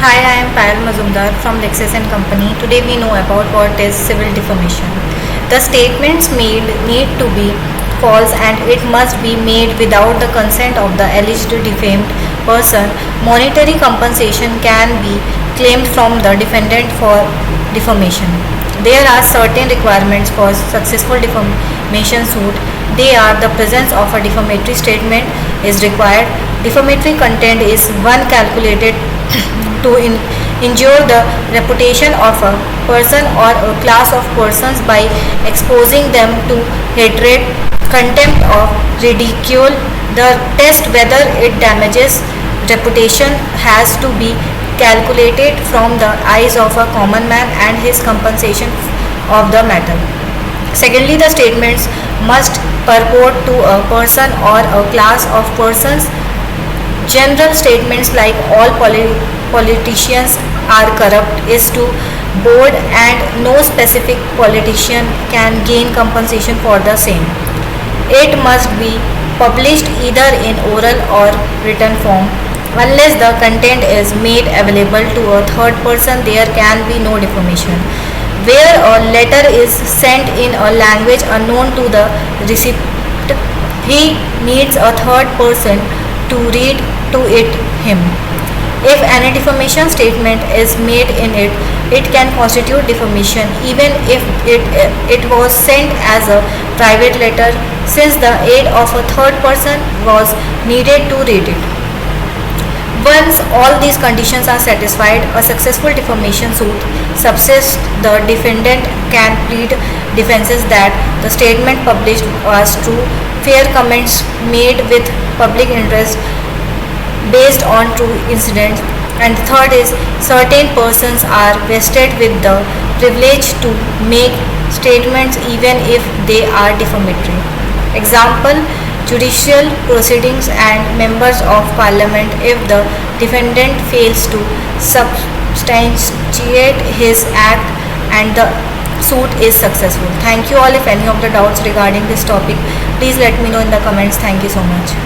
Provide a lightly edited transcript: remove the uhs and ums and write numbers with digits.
Hi, I am Payal Mazumdar from Lexis and Company. Today we know about what is civil defamation. The statements made need to be false and it must be made without the consent of the alleged defamed person. Monetary compensation can be claimed from the defendant for defamation. There are certain requirements for successful defamation suit. They are: the presence of a defamatory statement is required. Defamatory content is one calculated to injure the reputation of a person or a class of persons by exposing them to hatred, contempt, or ridicule. The test whether it damages reputation has to be calculated from the eyes of a common man and his compensation of the matter. Secondly, the statements must purport to a person or a class of persons. General statements like all politicians are corrupt is too broad and no specific politician can gain compensation for the same. It must be published either in oral or written form. Unless the content is made available to a third person, there can be no defamation. Where a letter is sent in a language unknown to the recipient, he needs a third person to read to it him. If any defamation statement is made in it, it can constitute defamation even if it was sent as a private letter, since the aid of a third person was needed to read it. Once all these conditions are satisfied, a successful defamation suit subsists. The defendant can plead defenses that the statement published was true, fair comments made with public interest based on true incidents, and third is certain persons are vested with the privilege to make statements even if they are defamatory. Example: judicial proceedings and members of parliament. If the defendant fails to substantiate his act and the suit is successful. Thank you all. If any of the doubts regarding this topic, please let me know in the comments. Thank you so much.